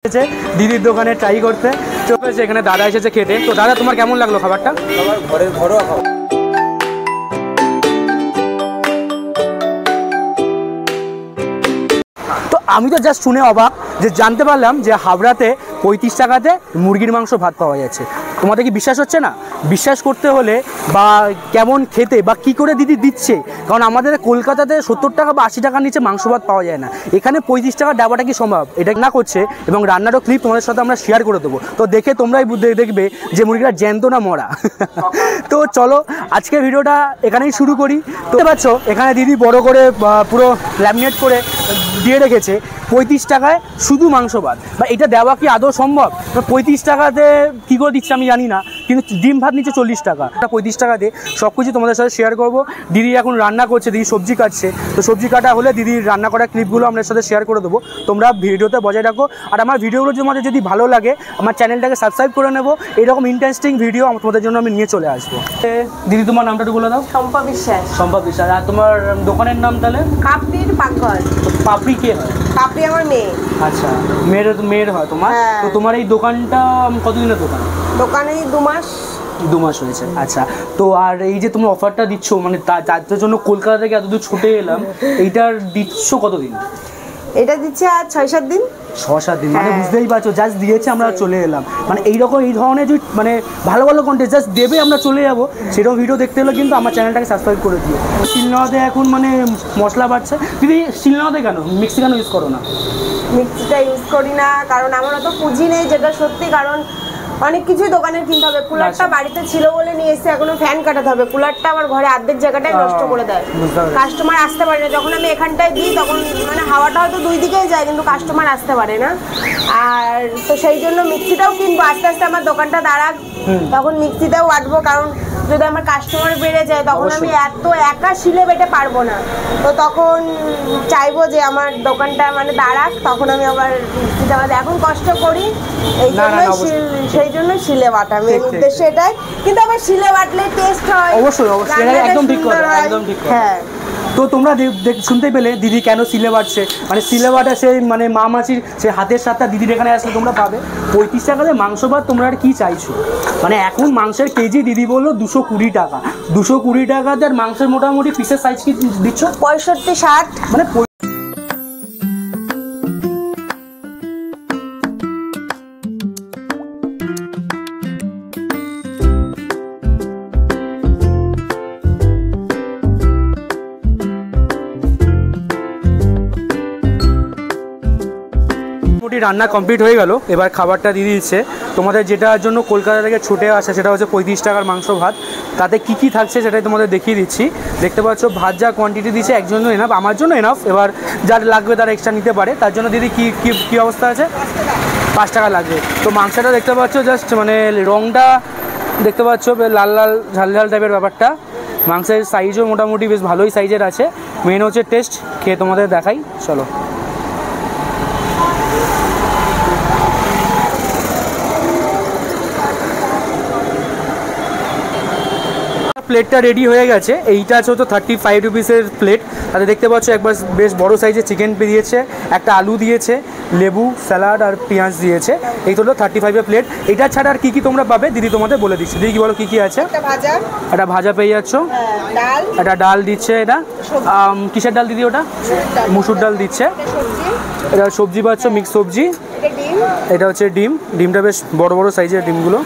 দিদির দোকানে ট্রাই করতে চলেছে। এখানে দাদা এসেছে খেতে। তো দাদা, তোমার কেমন লাগলো খাবারটা? ঘরের ঘরোয়া খাবার। তো আমি তো জাস্ট শুনে অবাক যে জানতে পারলাম যে হাবড়াতে 35 টাকাতে মুরগির মাংস ভাত পাওয়া যাচ্ছে। তোমাদের কি বিশ্বাস হচ্ছে না? বিশ্বাস করতে হলে বা কেমন খেতে বা কি করে দিদি দিচ্ছে, কারণ আমাদের কলকাতাতে 70 টাকা বা 80 টাকার নিচে মাংস ভাত পাওয়া যায় না। এখানে 35 টাকার ডাবাটা কি সম্ভব? এটা না করছে এবং রান্নারও ক্লিপ তোমাদের সাথে আমরা শেয়ার করে দেবো। তো দেখে তোমরাই দেখবে যে মুরগিটা জ্যান্ত না মরা। তো চলো আজকের ভিডিওটা এখানেই শুরু করি। তো পাচ্ছ এখানে দিদি বড় করে পুরো ল্যামিনেট করে দিয়ে রেখেছে 35 টাকায় শুধু মাংস ভাত। বা এটা দেওয়া কি আদৌ সম্ভব? 35 টাকাতে কী করে দিচ্ছে আমি জানি না, কিন্তু ডিম ভাত নিচ্ছে 40 টাকা। 35 টাকাতে সব কিছু তোমাদের সাথে শেয়ার করব। দিদি এখন রান্না করছে, দিদি সবজি কাটছে। তো সবজি কাটা হলে দিদির রান্না করা ক্লিপগুলো আমাদের সাথে শেয়ার করে দেবো। তোমরা ভিডিওতে বজায় রাখো। আর আমার ভিডিওগুলো তোমাদের যদি ভালো লাগে আমার চ্যানেলটাকে সাবস্ক্রাইব করে নেবো। এরকম ইন্টারেস্টিং ভিডিও তোমাদের জন্য আমি নিয়ে চলে আসবো। দিদি, তোমার নামটা একটু বলে দাও। শম্পা বিশ্বাস। শম্পা বিশ্বাস। আর তোমার দোকানের নাম তাহলে? পাপড়ির পাকঘর। পাপড়ি কে হয়? পাপড়ি আমার মেয়ে। আচ্ছা, মেয়ের হয় তোমার? তো তোমার এই দোকানটা কতদিনের দোকান? দোকানে 2 মাস হয়েছে। আচ্ছা, তো আর এই যে তুমি অফারটা দিচ্ছ, মানে তার জন্য কলকাতা থেকে এতদূর ছুটে এলাম, এইটার দিচ্ছ কতদিন? এটা দিচ্ছে আর 6-7 দিন। 6-7 দিন মানে বুঝতেই পারছো, জাস্ট দিয়েছে আমরা চলে এলাম। মানে এইরকম এই ধরনের যে মানে ভালো ভালো কন্টেন্ট জাস্ট দেবে, আমরা চলে যাবো। সেরকম ভিডিও দেখতে হলে কিন্তু আমার চ্যানেলটাকে সাবস্ক্রাইব করে দিও। শিলনোড়াতে এখন মানে মশলা বাড়ছে। দিদি, শিলনোড়াতে কেন মিক্সি কেন ইউজ করো না? মিক্সিটা ইউজ করি না কারণ আমার অত পুঁজি নেই, যেটা সত্যি। কারণ অনেক কিছুই দোকানের কিনতে হবে। কুলারটা বাড়িতে ছিল বলে নিয়ে এসে, এখনো ফ্যান কাটাতে হবে। কুলারটা আমার ঘরে অর্ধেক জায়গাটাই নষ্ট করে দেয়, কাস্টমার আসতে পারে না। যখন আমি এখানটায় দিই তখন মানে হাওয়াটা হয়তো দুই দিকেই যায়, কিন্তু কাস্টমার আসতে পারে না। আর তো সেই জন্য মিক্সিটাও কিনবো। আস্তে আস্তে আমার দোকানটা দাঁড়াক, তখন মিক্সিটাও বাটবো। কারণ যদি আমার কাস্টমার বেড়ে যায় তখন আমি এত একা শিলে বেটে পারবো না। তো তখন চাইবো যে আমার দোকানটা মানে দাঁড়াক, তখন আমি আবার মিক্সিটা বাটে। এখন কষ্ট করি এই জন্যই সেই জন্য শিলে বাটা মেন উদ্দেশ্য এটাই। কিন্তু আবার শিলে বাটলে টেস্ট হয়। অবশ্যই অবশ্যই, একদম ঠিক কথা, একদম ঠিক কথা। হ্যাঁ, তো তোমরা শুনতে পেলে দিদি কেন সিলে বাটছে। মানে সিলে বাটা সেই মানে মা মাছির সেই হাতের সাথটা দিদির এখানে আসলে তোমরা পাবে। 35 টাকাতে মাংস ভাত তোমরা আর কি চাইছো? মানে এখন মাংসের কেজি দিদি বললো 220 টাকা। 220 টাকাতে আর মাংসের মোটামুটি পিসের সাইজ কি দিচ্ছ? 65-60। মানে রান্না কমপ্লিট হয়ে গেল। এবার খাবারটা দিয়ে দিচ্ছে। তোমাদের যেটার জন্য কলকাতা থেকে ছুটে আসে সেটা হচ্ছে 35 টাকার মাংস ভাত। তাতে কি কি থাকছে সেটাই তোমাদের দেখিয়ে দিচ্ছি। দেখতে পাচ্ছ ভাত যা কোয়ান্টিটি দিচ্ছে একজন এনাফ, আমার জন্য এনাফ। এবার যার লাগবে তারা এক্সট্রা নিতে পারে। তার জন্য দিদি কি কি কি অবস্থা আছে? 5 টাকা লাগবে। তো মাংসটা দেখতে পাচ্ছ জাস্ট মানে রঙটা দেখতে পাচ্ছ লাল লাল ঝাল ঝাল টাইপের ব্যাপারটা। মাংসের সাইজও মোটামুটি বেশ ভালোই সাইজের আছে। মেন হচ্ছে টেস্ট, খেয়ে তোমাদের দেখাই। চলো। প্লেটটা রেডি হয়ে গেছে। এইটা আছে তো 35 রুপিসের প্লেট। তাতে দেখতে পাচ্ছ একবার বেশ বড় সাইজের চিকেন দিয়েছে, একটা আলু দিয়েছে, লেবু, স্যালাড আর পেঁয়াজ দিয়েছে। এই তো 35-এর প্লেট। এটা ছাড়া আর কী কী তোমরা পাবে দিদি তোমাদের বলে দিচ্ছি। দিদি কি বলো কী কী আছে? একটা ভাজা পেয়ে যাচ্ছ, একটা ডাল দিচ্ছে। এটা কিসের ডাল দিদি? ওটা মুসুর ডাল দিচ্ছে। এটা সবজি পাচ্ছ, মিক্স সবজি। এটা হচ্ছে ডিম, ডিমটা বেশ বড় বড় সাইজের ডিমগুলো।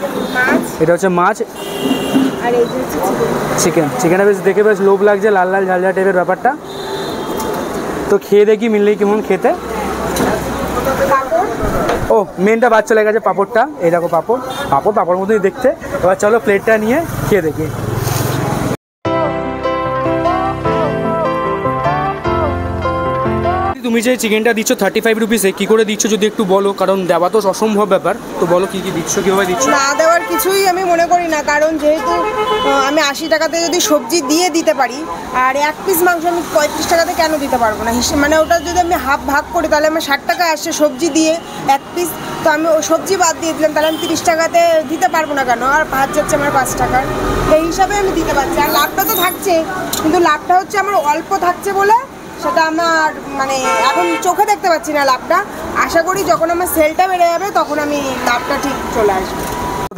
এটা হচ্ছে মাছ, চিকেনটা বেশ দেখে বেশ লোভ লাগছে, লাল লাল ঝাল ঝাল টাইপের ব্যাপারটা। তো খেয়ে দেখি মিললেই কেমন খেতে। ও মেনটা বাদ চলে গেছে, পাঁপড়টা। এই দেখো পাঁপড় মতোই দেখতে। এবার চলো প্লেটটা নিয়ে খেয়ে দেখি। তুমি যে চিকেনটা দিচ্ছ 35 রুপিসে, কী করে দিচ্ছ যদি একটু বলো? কারণ দেওয়া তো অসম্ভব ব্যাপার। তো বলো কী কী দিচ্ছ, কীভাবে দিচ্ছ? না দেওয়ার কিছুই আমি মনে করি না, কারণ যেহেতু আমি 80 টাকাতে যদি সবজি দিয়ে দিতে পারি, আর 1 পিস মাংস আমি 35 টাকাতে কেন দিতে পারবো না? মানে ওটা যদি আমি হাফ ভাগ করি তাহলে আমার 60 টাকা আসছে সবজি দিয়ে 1 পিস। তো আমি ওই সবজি বাদ দিয়ে দিলাম, তাহলে আমি 30 টাকাতে দিতে পারবো না কেন? আর ভাত যাচ্ছে আমার 5 টাকার, এই হিসাবে আমি দিতে পারছি। আর লাভটা তো থাকছে, কিন্তু লাভটা হচ্ছে আমার অল্প থাকছে বলে সেটা আমার মানে এখন চোখে দেখতে পাচ্ছি না লাভটা। আশা করি যখন আমার সেলটা বেড়ে যাবে তখন আমি লাভটা ঠিক চলে আসবে।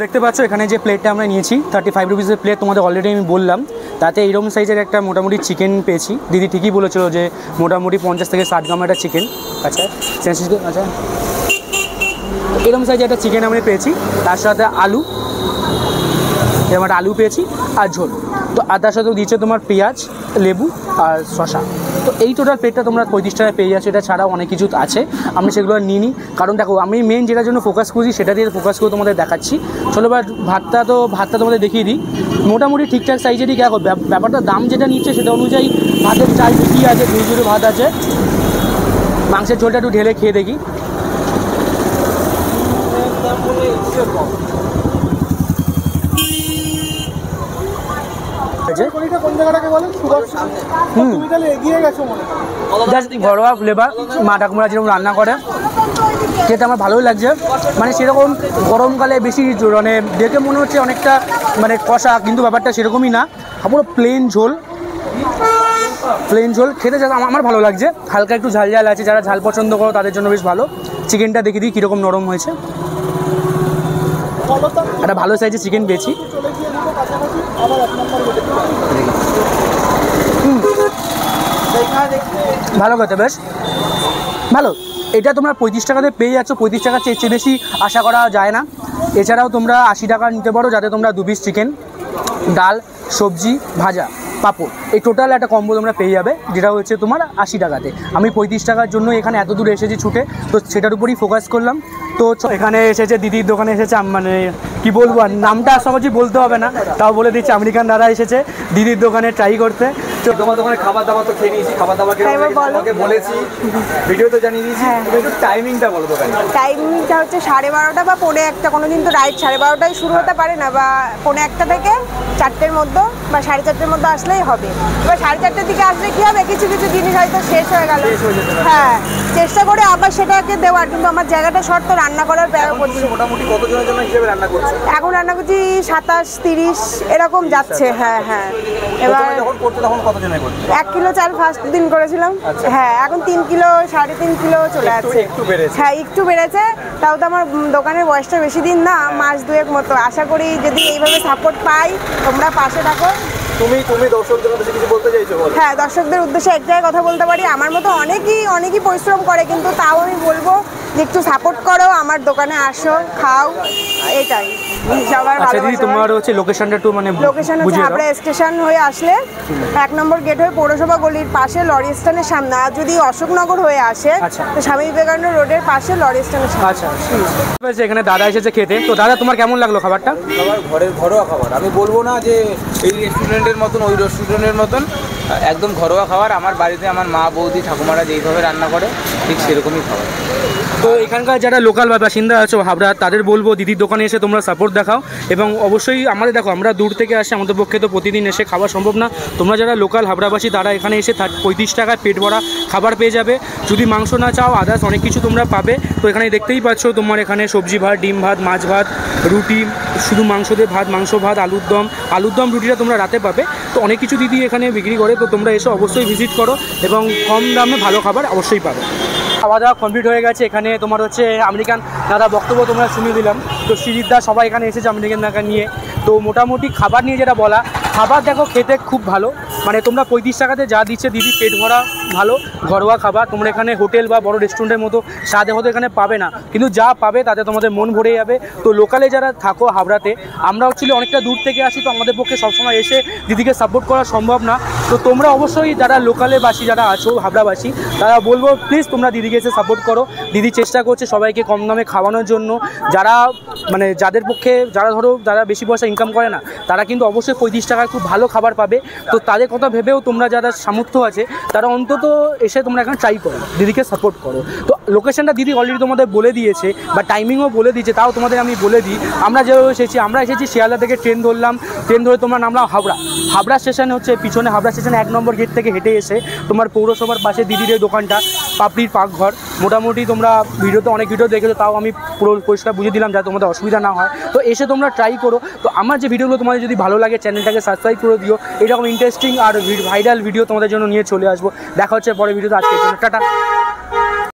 দেখতে পাচ্ছ এখানে যে প্লেটটা আমরা নিয়েছি 35 রুপিসের প্লেট, তোমাদের অলরেডি আমি বললাম। তাতে এইরকম সাইজের একটা মোটামুটি চিকেন পেয়েছি। দিদি ঠিকই বলেছিল যে মোটামুটি 50 থেকে 60 গ্রাম একটা চিকেন। আচ্ছা আচ্ছা, এরকম সাইজের একটা চিকেন আমি পেয়েছি, তার সাথে আলু, এরকম একটা আলু পেয়েছি আর ঝোল। তো আর তার সাথেও দিচ্ছে তোমার পেঁয়াজ, লেবু আর শশা। তো এই টোটাল প্লেটটা তোমরা 35 টাকায় পেয়ে যাচ্ছ। এটা ছাড়াও অনেক কিছু আছে, আমি সেগুলো নিই নি, কারণ দেখো আমি মেন যেটার জন্য ফোকাস করছি সেটা দিয়ে ফোকাস করে তোমাদের দেখাচ্ছি। চলো এবার ভাতটা তোমাদের দেখিয়ে দিই। মোটামুটি ঠিকঠাক সাইজেরই দেখো, ব্যাপারটা দাম যেটা নিচ্ছে সেটা অনুযায়ী ভাতের চাল ঠিকই আছে, দুই ভাত আছে। মাংসের ঝোলটা একটু ঢেলে খেয়ে দেখি। ঘরোয়া ফ্লেভার, মা ঠাকুমারা যেরকম রান্না করে খেতে আমার ভালোই লাগছে। মানে সেরকম গরমকালে বেশি মানে দেখে মনে হচ্ছে অনেকটা মানে কষা, কিন্তু ব্যাপারটা সেরকমই না, পুরো প্লেন ঝোল খেতে আমার ভালো লাগছে। হালকা একটু ঝাল ঝাল আছে, যারা ঝাল পছন্দ করো তাদের জন্য বেশ ভালো। চিকেনটা দেখে দিই কীরকম নরম হয়েছে। একটা ভালো সাইজের চিকেন পেয়েছি। ভালো কথা, বেশ ভালো। এটা তোমরা 35 টাকাতে পেয়ে যাচ্ছ। 35 টাকার চেয়ে বেশি আশা করা যায় না। এছাড়াও তোমরা 80 টাকা নিতে পারো, যাতে তোমরা 2 পিস চিকেন, ডাল, সবজি, ভাজা, পাঁপড়, এই টোটাল একটা কম্বো তোমরা পেয়ে যাবে, যেটা হচ্ছে তোমার 80 টাকাতে। আমি 35 টাকার জন্য এখানে এত দূরে এসেছি ছুটে, তো সেটার উপরই ফোকাস করলাম। তো এখানে এসেছে দিদির দোকানে এসেছে, মানে কি বলবো, নামটা সহজেই বলতে হবে না, তাও বলে দিচ্ছি। আমেরিকান দাদা এসেছে দিদির দোকানে ট্রাই করতে। তো তোমার দোকানে খাবার দাবার তো খেয়ে নিয়েছি, খাবার দাবার তোমাকে বলেছি, ভিডিও তো জানিয়ে দিয়েছি। একটু টাইমিংটা বলো দোকানে। টাইমিংটা হচ্ছে 12:30 বা 1:45, কোনোদিন তো রাইট 12:30টায় শুরু হতে পারে না, বা 1:45 থেকে 4টের মধ্যে বা 4:30টার মধ্যে আসলেই হবে। এবার 4:30টার দিকে আসলে কি হবে, কিছু কিছু জিনিস হয়তো শেষ হয়ে গেল, হ্যাঁ চেষ্টা করে আবার সেটাকে দেওয়ার, কিন্তু আমার জায়গাটা শর্ট, তো রান্না করার প্যারা করছি। মোটামুটি কতজনের জন্য হিসেবে রান্না করছো? এখন রান্না করছি 27-30 এরকম যাচ্ছে। হ্যাঁ হ্যাঁ। এবার যখন করতে তখন কতজনের করছো? 1 কিলো চাল ফার্স্ট দিন করেছিলাম। হ্যাঁ, এখন 3 কিলো 3.5 কিলো চলে যাচ্ছে। একটু বেড়েছে। হ্যাঁ একটু বেড়েছে, তাও তো আমার দোকানের বয়সটা বেশি দিন না, মাস 2 মতো। আশা করি যদি এইভাবে সাপোর্ট পাই, তোমরা পাশে থাকো। তুমি দর্শকদের উদ্দেশ্যে কিছু বলতে চাইছো? হ্যাঁ, দর্শকদের উদ্দেশ্যে একটাই কথা বলতে পারি, আমার মতো অনেকেই পরিশ্রম করে, কিন্তু তাও আমি বলবো যে একটু সাপোর্ট করো, আমার দোকানে আসো, খাও, এটাই সবার ভালো। আচ্ছা দিদি, তোমার হচ্ছে লোকেশনটা একটু মানে লোকেশন হচ্ছে হাবড়া স্টেশন হয়ে আসলে 1 নম্বর গেট হয়ে পৌরসভা গলির পাশে লরি স্ট্যান্ডের সামনে। আর যদি অশোকনগর হয়ে আসে তো স্বামী বিবেকানন্দ রোডের পাশে লরি স্ট্যান্ডের সামনে। আচ্ছা, এখানে দাদা এসেছে খেতে। তো দাদা, তোমার কেমন লাগলো খাবারটা? খাবার ঘরোয়া খাবার, আমি বলবো না যে এই রেস্টুরেন্টের মতন, ওই রেস্টুরেন্টের মতন, একদম ঘরোয়া খাবার। আমার বাড়িতে আমার মা, বৌদি, ঠাকুমারা যেইভাবে রান্না করে ঠিক সেরকমই খাবার। তো এখানকার যারা লোকাল বাসিন্দা আছো হাবড়া, তাদের বলবো দিদির দোকানে এসে তোমরা সাপোর্ট দেখাও। এবং অবশ্যই আমাদের দেখো, আমরা দূর থেকে আসি, আমাদের পক্ষে তো প্রতিদিন এসে খাওয়া সম্ভব না। তোমরা যারা লোকাল হাবড়াবাসী, তারা এখানে এসে 35 টাকায় পেট ভরা খাবার পেয়ে যাবে। যদি মাংস না চাও, আদার্স অনেক কিছু তোমরা পাবে। তো এখানে দেখতেই পাচ্ছ, তোমার এখানে সবজি ভাত, ডিম ভাত, মাছ ভাত, রুটি, শুধু মাংস দিয়ে ভাত, মাংস ভাত, আলুর দম রুটিটা তোমরা রাতে পাবে। তো অনেক কিছু দিদি এখানে বিক্রি করে, তো তোমরা এসে অবশ্যই ভিজিট করো এবং কম দামে ভালো খাবার অবশ্যই পাবে। খাওয়া দাওয়া কমপ্লিট হয়ে গেছে। এখানে তোমার হচ্ছে আমেরিকান দাদা বক্তব্য তোমরা শুনে দিলাম। তো সৃজিতদা সবাই এখানে এসেছে আমেরিকান দাদা নিয়ে। তো মোটামুটি খাবার নিয়ে যেটা বলা, খাবার দেখো খেতে খুব ভালো। মানে তোমরা 35 টাকাতে যা দিচ্ছে দিদি, পেট ভরা ভালো ঘরোয়া খাবার। তোমরা এখানে হোটেল বা বড় রেস্টুরেন্টের মতো স্বাদে হতে এখানে পাবে না, কিন্তু যা পাবে তাতে তোমাদের মন ভরে যাবে। তো লোকালে যারা থাকো হাবড়াতে, আমরা অ্যাকচুয়ালি অনেকটা দূর থেকে আসি, তো আমাদের পক্ষে সবসময় এসে দিদিকে সাপোর্ট করা সম্ভব না। তো তোমরা অবশ্যই যারা লোকালে বাসী যারা আছো, হাবড়াবাসী, তারা বলবো প্লিজ তোমরা দিদিকে এসে সাপোর্ট করো। দিদি চেষ্টা করছে সবাইকে কম দামে খাওয়ানোর জন্য। যারা মানে যাদের পক্ষে, যারা বেশি পয়সা ইনকাম করে না, তারা কিন্তু অবশ্যই 35 টাকায় খুব ভালো খাবার পাবে। তো তাদের কথা ভেবেও তোমরা যারা সামর্থ্য আছে, তারা অন্তত এসে তোমরা এখানে ট্রাই করো, দিদিকে সাপোর্ট করো। তো লোকেশনটা দিদি অলরেডি তোমাদের বলে দিয়েছে, বা টাইমিংও বলে দিয়েছে, তাও তোমাদের আমি বলে দিই। আমরা যেভাবে এসেছি, আমরা এসেছি শিয়ালদা থেকে ট্রেন ধরলাম, ট্রেন ধরে তোমরা নামলাম হাওড়া। হাবড়া স্টেশনে হচ্ছে পিছনে হাবড়া স্টেশনে 1 নম্বর গেট থেকে হেঁটে এসে তোমার পৌরসভার পাশে দিদির এই দোকানটা পাপড়ির পাকঘর। মোটামুটি তোমরা ভিডিওতে অনেক ভিডিও দেখেছো, তাও আমি পুরো পরিষ্কার বুঝিয়ে দিলাম যাতে তোমাদের অসুবিধা না হয়। তো এসে তোমরা ট্রাই করো। তো আমার যে ভিডিওগুলো তোমাদের যদি ভালো লাগে চ্যানেলটাকে সাবস্ক্রাইব করে দিও। এরকম ইন্টারেস্টিং আর ভাইরাল ভিডিও তোমাদের জন্য নিয়ে চলে আসবো। দেখা হচ্ছে পরে ভিডিওতে, আজকের জন্য টাটা।